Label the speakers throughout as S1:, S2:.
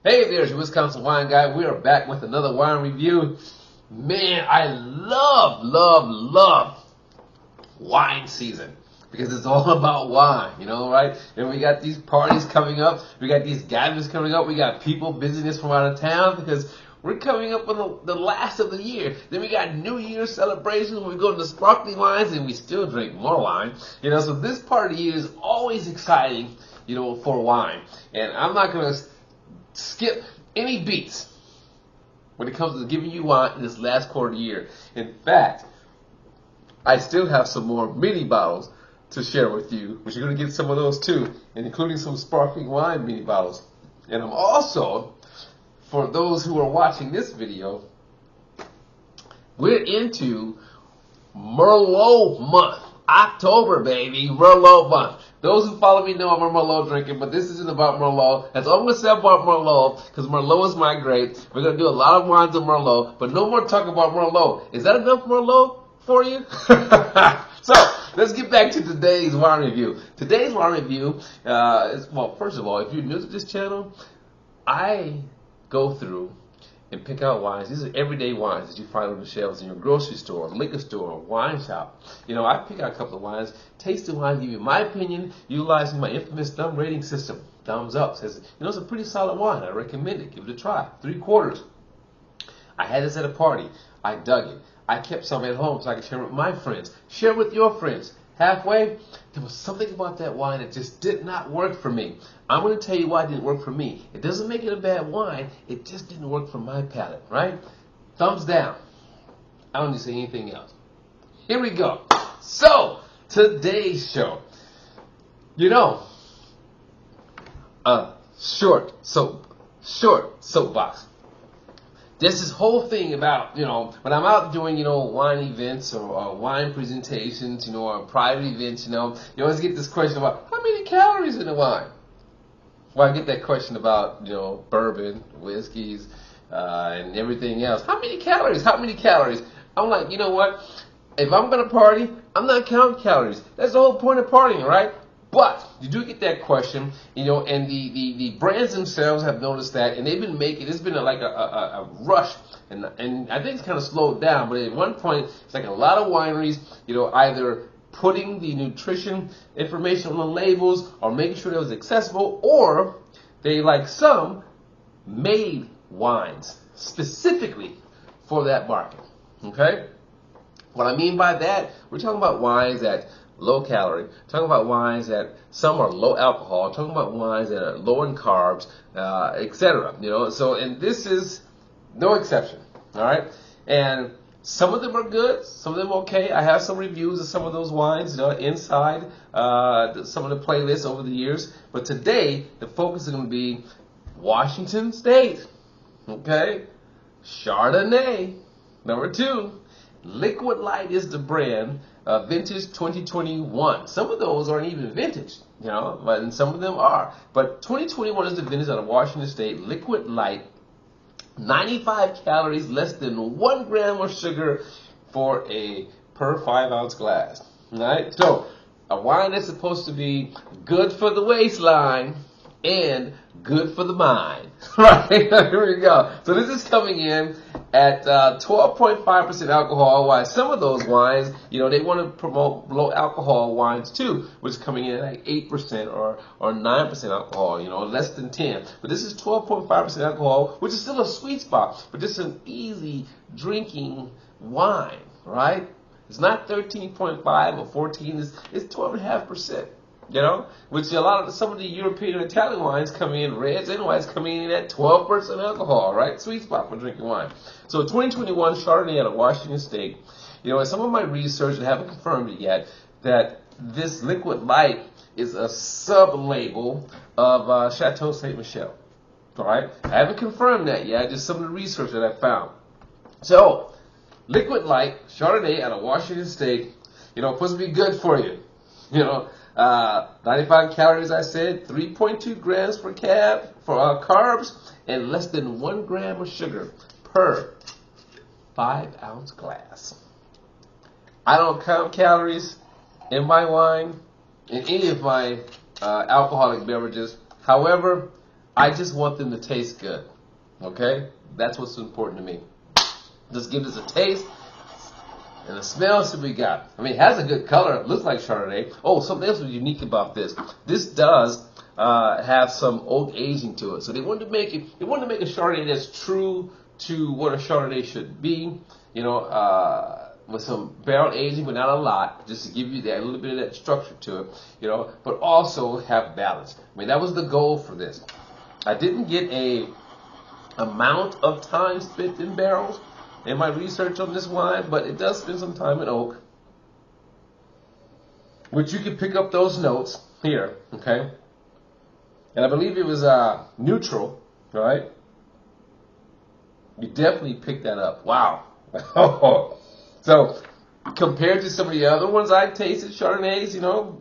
S1: Hey there's your Wisconsin wine guy. We are back with another wine review. Man, I love wine season because it's all about wine, right? And we got these parties coming up. We got these gatherings coming up. We got people visiting us from out of town because we're coming up on the last of the year. Then we got New Year's celebrations. We go to the sparkling wines and we still drink more wine. So this part of the year is always exciting, for wine. And I'm not going to skip any beats when it comes to giving you wine in this last quarter of the year. In fact, I still have some more mini bottles to share with you, but you're going to get some of those too, including some sparkling wine mini bottles. And I'm also, for those who are watching this video, we're into Merlot month. October, baby. Merlot month. Those who follow me know I'm a Merlot drinker, but this isn't about Merlot. That's all I'm going to say about Merlot, because Merlot is my grape. We're going to do a lot of wines of Merlot, but no more talk about Merlot. Is that enough Merlot for you? So, let's get back to today's wine review. Today's wine review is, well, first of all, if you're new to this channel, I go through and pick out wines. These are everyday wines that you find on the shelves in your grocery store, liquor store, wine shop. I pick out a couple of wines, taste the wine, give you my opinion, utilizing my infamous thumb rating system. Thumbs up says, it's a pretty solid wine. I recommend it. Give it a try. 3/4. I had this at a party. I dug it. I kept some at home so I could share with my friends. Share with your friends. Halfway, there was something about that wine that just did not work for me. I'm going to tell you why it didn't work for me. It doesn't make it a bad wine. It just didn't work for my palate, right? Thumbs down. I don't need to say anything else. Here we go. So, today's show. Short soapbox. There's this whole thing about, when I'm out doing, wine events or wine presentations, or private events, you always get this question about how many calories in the wine. Well, I get that question about, bourbon, whiskeys, and everything else. How many calories? How many calories? I'm like, you know what? If I'm going to party, I'm not counting calories. That's the whole point of partying, right? But you do get that question, and the brands themselves have noticed that, and they've been making, it's been like a rush, and I think it's kind of slowed down, but at one point, it's like a lot of wineries, either putting the nutrition information on the labels or making sure that it was accessible, or they, like some, made wines specifically for that market, okay? What I mean by that, we're talking about wines that low calorie, talking about wines that some are low alcohol, talking about wines that are low in carbs, etc. So, and this is no exception, all right? And some of them are good, some of them okay. I have some reviews of some of those wines, inside some of the playlists over the years. But today, the focus is going to be Washington State, okay? Chardonnay, number 2. Liquid Light is the brand, vintage 2021. Some of those aren't even vintage, and some of them are. But 2021 is the vintage out of Washington State. Liquid Light, 95 calories, less than 1 gram of sugar for a per 5-ounce glass. All right? So, a wine that's supposed to be good for the waistline and good for the mind. Right? Here we go. So this is coming in at 12.5% alcohol, while some of those wines, they want to promote low alcohol wines too, which is coming in at like 8% or 9% alcohol, less than 10. But this is 12.5% alcohol, which is still a sweet spot, but just an easy drinking wine, right? It's not 13.5 or 14, it's 12.5%. Which some of the European and Italian wines come in, reds and whites coming in at 12% alcohol, right? Sweet spot for drinking wine. So 2021 Chardonnay out of Washington State. In some of my research, I haven't confirmed it yet, that this Liquid Light is a sub-label of Chateau Ste. Michelle. All right? I haven't confirmed that yet, just some of the research that I found. So, Liquid Light, Chardonnay out of Washington State, supposed to be good for you. 95 calories, I said, 3.2 grams for carbs, and less than 1 gram of sugar per 5-ounce glass. I don't count calories in my wine, in any of my alcoholic beverages. However, I just want them to taste good. Okay? That's what's important to me. Just give this a taste and the smell. See what we got. I mean, it has a good color. It looks like Chardonnay. Oh, something else was unique about this. This does have some oak aging to it. So they wanted to make it. They wanted to make a Chardonnay that's true to what a Chardonnay should be. You know, with some barrel aging, but not a lot, just to give you that a little bit of that structure to it. You know, but also have balance. I mean, that was the goal for this. I didn't get a amount of time spent in barrels in my research on this wine, but it does spend some time in oak, which you can pick up those notes here, okay? And I believe it was neutral, right? You definitely picked that up. Wow. So compared to some of the other ones I tasted, Chardonnays, you know,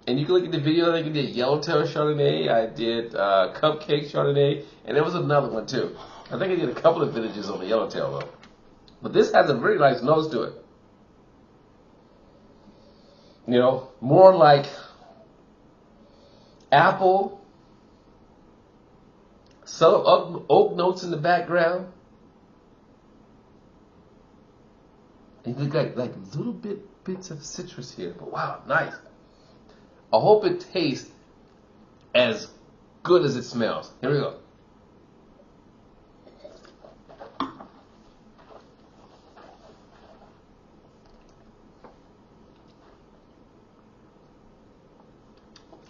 S1: and you can look at the video. I think I did Yellowtail Chardonnay, I did Cupcake Chardonnay, and there was another one too. I think I did a couple of vintages on the Yellowtail though. But this has a very nice nose to it. You know, more like apple, subtle oak notes in the background. And you got like little bits of citrus here. But wow, nice. I hope it tastes as good as it smells. Here we go.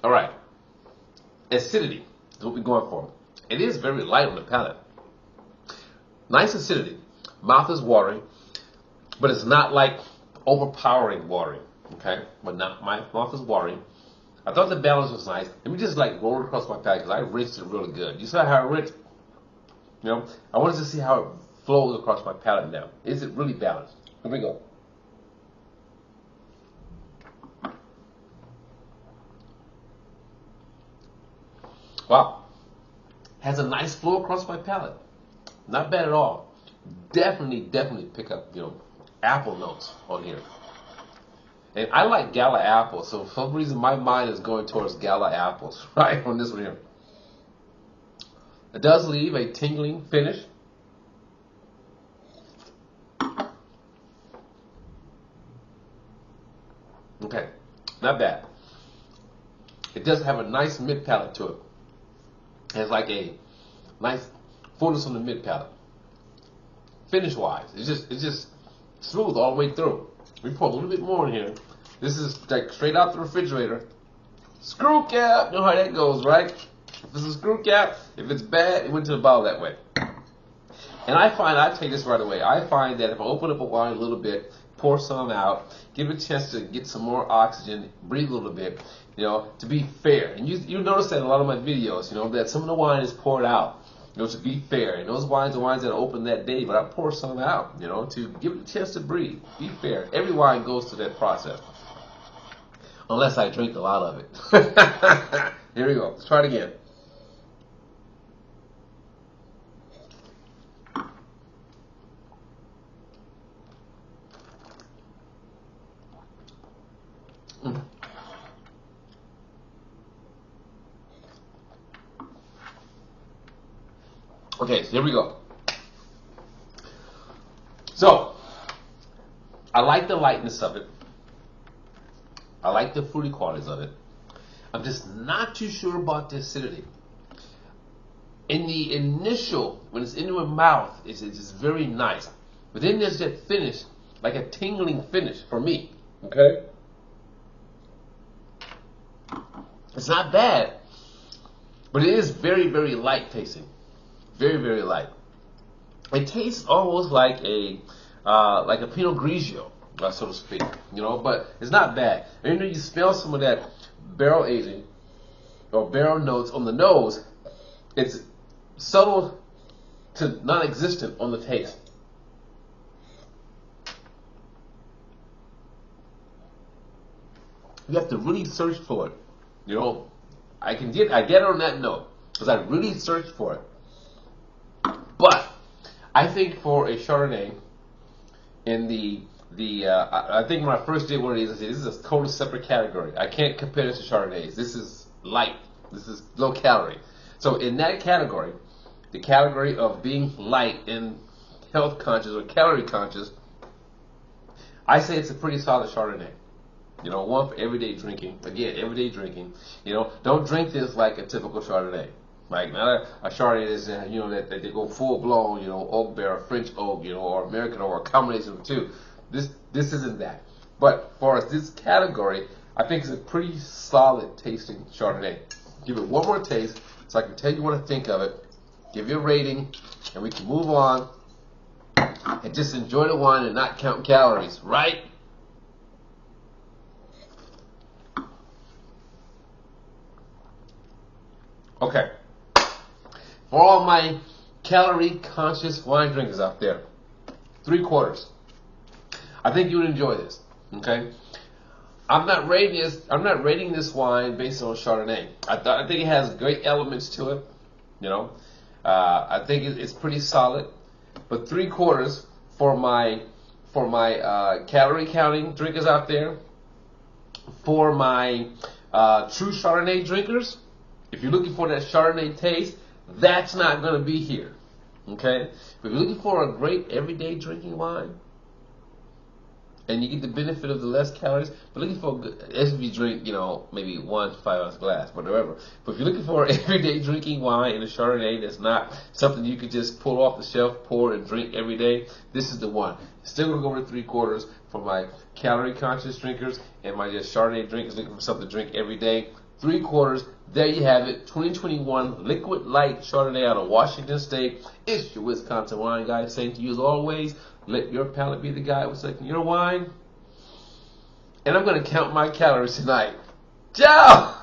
S1: All right. Acidity is what we're going for. It is very light on the palate. Nice acidity. Mouth is watering, but it's not like overpowering watering. Okay? But not, my mouth is watering. I thought the balance was nice. Let me just like roll it across my palate because I rinsed it really good. You saw how I rinsed? You know, I wanted to see how it flows across my palate now. Is it really balanced? Here we go. Wow. Has a nice flow across my palate. Not bad at all. Definitely pick up, you know, apple notes on here. And I like Gala apples, so for some reason my mind is going towards Gala apples, right, on this one here. It does leave a tingling finish. Okay, not bad. It does have a nice mid palate to it. It has like a nice fullness on the mid palate. Finish wise, it's just smooth all the way through. We pour a little bit more in here. This is like straight out the refrigerator. Screw cap, you know how that goes, right? If it's a screw cap, if it's bad, it went to the bottle that way. And I find, I take this right away, I find that if I open up a wine a little bit, pour some out, give it a chance to get some more oxygen, breathe a little bit, you know, to be fair. And you notice that in a lot of my videos, you know, that some of the wine is poured out, you know, to be fair. And those wines are wines that are open that day, but I pour some out, you know, to give it a chance to breathe, be fair. Every wine goes through that process. Unless I drink a lot of it. Here we go. Let's try it again. Okay, so here we go. So, I like the lightness of it. I like the fruity qualities of it. I'm just not too sure about the acidity. In the initial, when it's in your mouth, it's very nice. But then there's that finish, like a tingling finish for me. Okay? It's not bad, but it is very, very light tasting. Very, very light. It tastes almost like a Pinot Grigio, so to speak, you know, but it's not bad. And you know, you smell some of that barrel aging or barrel notes on the nose. It's subtle to non-existent on the taste. You have to really search for it. You know, I get it on that note because I really searched for it. But I think for a Chardonnay, in I think when I first did one of these, I said this is a total separate category. I can't compare this to Chardonnays. This is light. This is low calorie. So in that category, the category of being light and health conscious or calorie conscious, I say it's a pretty solid Chardonnay. You know, one for everyday drinking. Again, everyday drinking. You know, don't drink this like a typical Chardonnay. Like not a Chardonnay that's that they go full blown, oak barrel, French oak, or American or a combination of the two. This isn't that. But for us, this category, I think it's a pretty solid tasting Chardonnay. Give it one more taste so I can tell you what I think of it. Give you a rating, and we can move on and just enjoy the wine and not count calories, right? Okay. For all my calorie conscious wine drinkers out there, 3/4. I think you would enjoy this. Okay. I'm not rating this wine based on Chardonnay. I think it has great elements to it. I think it's pretty solid. But 3/4 for my calorie counting drinkers out there. For my true Chardonnay drinkers, if you're looking for that Chardonnay taste, that's not going to be here. Okay? But if you're looking for a great everyday drinking wine, and you get the benefit of the less calories, but looking for a good, as if you drink, maybe 1 to 5 ounce glass, whatever. But if you're looking for everyday drinking wine in a Chardonnay that's not something you could just pull off the shelf, pour, and drink every day, this is the one. Still going to go with 3/4 for my calorie conscious drinkers and my just Chardonnay drinkers looking for something to drink every day. 3/4. There you have it. 2021 Liquid Light Chardonnay out of Washington State. It's your Wisconsin wine guy saying to you as always, let your palate be the guide with selecting your wine. And I'm going to count my calories tonight. Ciao!